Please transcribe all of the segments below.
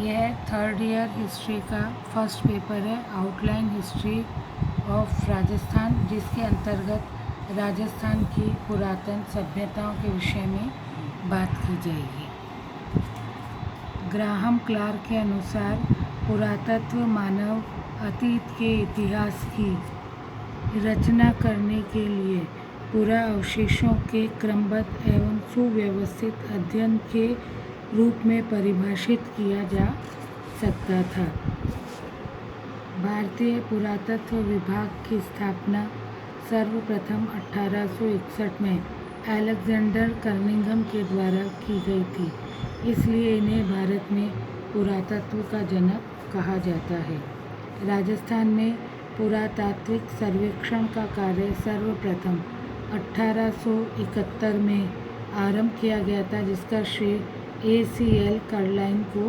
यह third year history का first paper है, आउटलाइन हिस्ट्री ऑफ राजस्थान, जिसके अंतर्गत राजस्थान की पुरातन सभ्यताओं के विषय में बात की जाएगी। ग्राहम क्लार्क के अनुसार पुरातत्व मानव अतीत के इतिहास की रचना करने के लिए पुरा अवशेषों के क्रमबद्ध एवं सुव्यवस्थित अध्ययन के रूप में परिभाषित किया जा सकता था। भारतीय पुरातत्व विभाग की स्थापना सर्वप्रथम 1861 में अलेक्जेंडर कर्निंघम के द्वारा की गई थी, इसलिए इन्हें भारत में पुरातत्व का जनक कहा जाता है। राजस्थान में पुरातात्विक सर्वेक्षण का कार्य सर्वप्रथम 1871 में आरंभ किया गया था, जिसका श्रेय ACL कार्लाइन को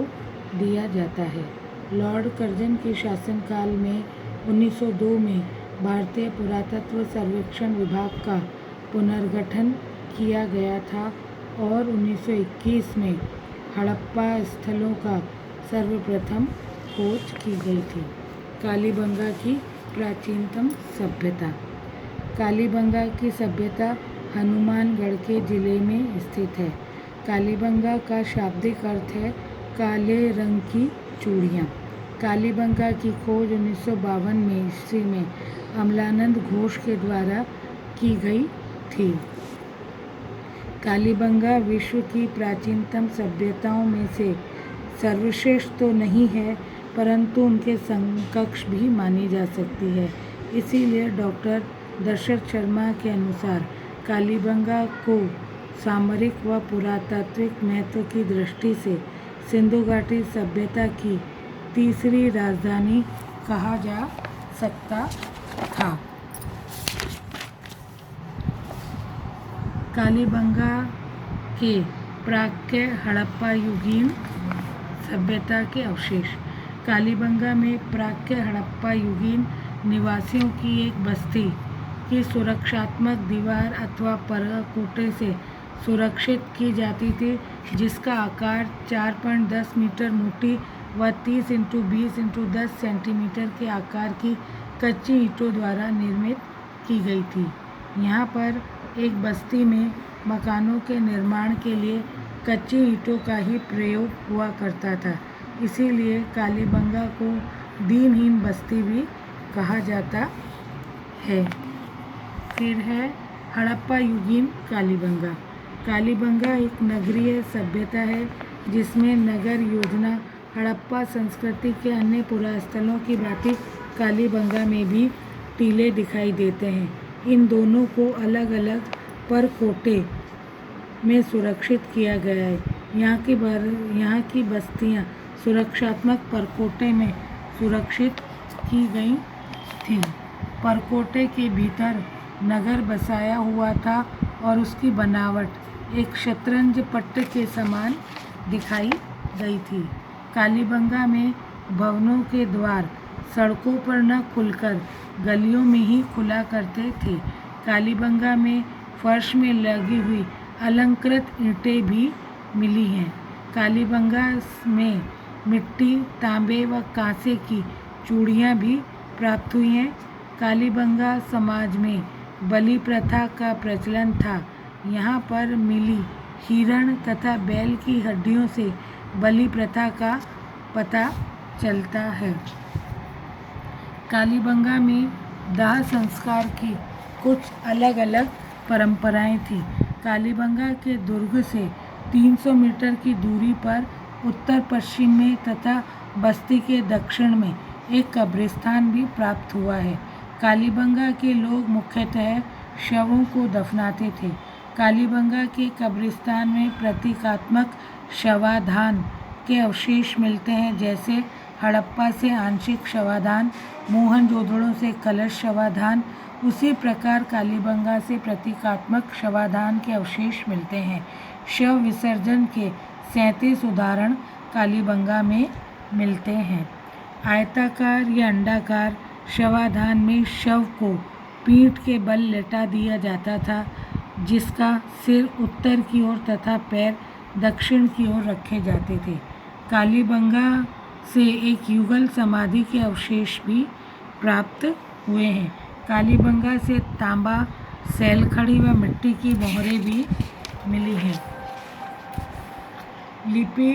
दिया जाता है। लॉर्ड कर्जन के शासनकाल में 1902 में भारतीय पुरातत्व सर्वेक्षण विभाग का पुनर्गठन किया गया था और 1921 में हड़प्पा स्थलों का सर्वप्रथम खोज की गई थी। कालीबंगा की प्राचीनतम सभ्यता। कालीबंगा की सभ्यता हनुमानगढ़ के जिले में स्थित है। कालीबंगा का शाब्दिक अर्थ है काले रंग की चूड़ियाँ। कालीबंगा की खोज 1952 में ईस्वी में अमलानंद घोष के द्वारा की गई थी। कालीबंगा विश्व की प्राचीनतम सभ्यताओं में से सर्वश्रेष्ठ तो नहीं है, परंतु उनके समकक्ष भी मानी जा सकती है। इसीलिए डॉक्टर दशरथ शर्मा के अनुसार कालीबंगा को सामरिक व पुरातात्विक महत्व की दृष्टि से सिंधु घाटी सभ्यता की तीसरी राजधानी कहा जा सकता था। कालीबंगा के प्राक्य हड़प्पा युगीन सभ्यता के अवशेष। कालीबंगा में प्राक्य हड़प्पा युगीन निवासियों की एक बस्ती की सुरक्षात्मक दीवार अथवा परकोटे से सुरक्षित की जाती थी, जिसका आकार 4.10 मीटर मोटी व 30 × 20 × 10 सेंटीमीटर के आकार की कच्ची ईंटों द्वारा निर्मित की गई थी। यहाँ पर एक बस्ती में मकानों के निर्माण के लिए कच्ची ईंटों का ही प्रयोग हुआ करता था, इसीलिए कालीबंगा को दीनहीन बस्ती भी कहा जाता है। फिर है हड़प्पा युगीन कालीबंगा। कालीबंगा एक नगरीय सभ्यता है, जिसमें नगर योजना हड़प्पा संस्कृति के अन्य पुरास्थलों की भांति कालीबंगा में भी टीले दिखाई देते हैं। इन दोनों को अलग अलग परकोटे में सुरक्षित किया गया है। यहाँ की बस्तियाँ सुरक्षात्मक परकोटे में सुरक्षित की गई थी। परकोटे के भीतर नगर बसाया हुआ था और उसकी बनावट एक शतरंज पट्ट के समान दिखाई गई थी। कालीबंगा में भवनों के द्वार सड़कों पर न खुलकर गलियों में ही खुला करते थे। कालीबंगा में फर्श में लगी हुई अलंकृत ईंटें भी मिली हैं। कालीबंगा में मिट्टी, तांबे व कांसे की चूड़ियाँ भी प्राप्त हुई हैं। कालीबंगा समाज में बलि प्रथा का प्रचलन था। यहाँ पर मिली हिरण तथा बैल की हड्डियों से बलि प्रथा का पता चलता है। कालीबंगा में दाह संस्कार की कुछ अलग अलग परंपराएं थी। कालीबंगा के दुर्ग से 300 मीटर की दूरी पर उत्तर पश्चिम में तथा बस्ती के दक्षिण में एक कब्रिस्तान भी प्राप्त हुआ है। कालीबंगा के लोग मुख्यतः शवों को दफनाते थे। कालीबंगा के कब्रिस्तान में प्रतीकात्मक शवाधान के अवशेष मिलते हैं, जैसे हड़प्पा से आंशिक शवाधान, मोहनजोदड़ो से कलश शवाधान। उसी प्रकार कालीबंगा से प्रतीकात्मक शवाधान के अवशेष मिलते हैं। शव विसर्जन के 37 उदाहरण कालीबंगा में मिलते हैं। आयताकार या अंडाकार शवाधान में शव को पीठ के बल लेटा दिया जाता था, जिसका सिर उत्तर की ओर तथा पैर दक्षिण की ओर रखे जाते थे। कालीबंगा से एक युगल समाधि के अवशेष भी प्राप्त हुए हैं। कालीबंगा से तांबा, सैलखड़ी व मिट्टी की मोहरें भी मिली हैं। लिपि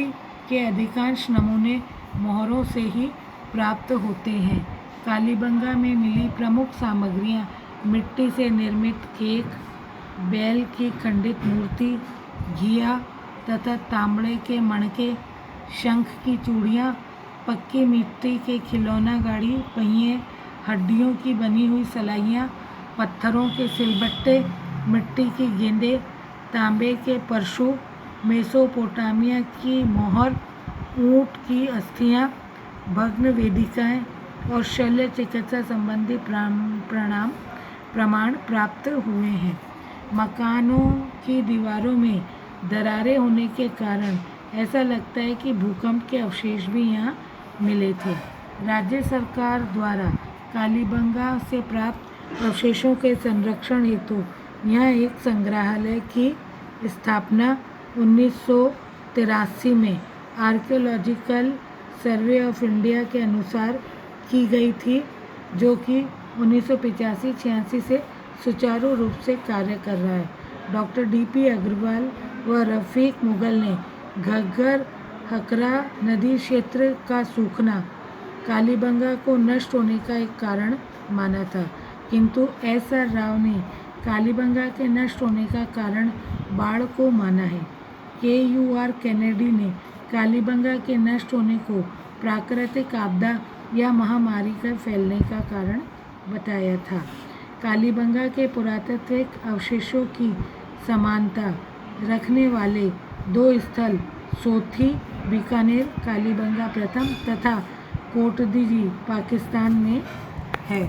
के अधिकांश नमूने मोहरों से ही प्राप्त होते हैं। कालीबंगा में मिली प्रमुख सामग्रियां मिट्टी से निर्मित केक, बैल की खंडित मूर्ति, घिया तथा तांबे के मणके, शंख की चूड़ियाँ, पक्की मिट्टी के खिलौना गाड़ी, पहिए, हड्डियों की बनी हुई सलाइयाँ, पत्थरों के सिलबट्टे, मिट्टी की गेंदें, तांबे के परशु, मेसोपोटामिया की मोहर, ऊँट की अस्थियाँ, भग्न वेदिकाएँ और शल्य चिकित्सा संबंधी प्रमाण प्राप्त हुए हैं। मकानों की दीवारों में दरारें होने के कारण ऐसा लगता है कि भूकंप के अवशेष भी यहाँ मिले थे। राज्य सरकार द्वारा कालीबंगा से प्राप्त अवशेषों के संरक्षण हेतु यहाँ एक संग्रहालय की स्थापना 1983 में आर्कियोलॉजिकल सर्वे ऑफ इंडिया के अनुसार की गई थी, जो कि 1985-86 से सुचारू रूप से कार्य कर रहा है। Doctor D.P. अग्रवाल व रफ़ीक मुगल ने घग्गर हकरा नदी क्षेत्र का सूखना कालीबंगा को नष्ट होने का एक कारण माना था, किंतु S.R. राव ने कालीबंगा के नष्ट होने का कारण बाढ़ को माना है। K.U.R. कैनेडी ने कालीबंगा के नष्ट होने को प्राकृतिक आपदा या महामारी का फैलने का कारण बताया था। कालीबंगा के पुरातात्विक अवशेषों की समानता रखने वाले दो स्थल सोथी बीकानेर कालीबंगा प्रथम तथा कोटदीजी पाकिस्तान में है।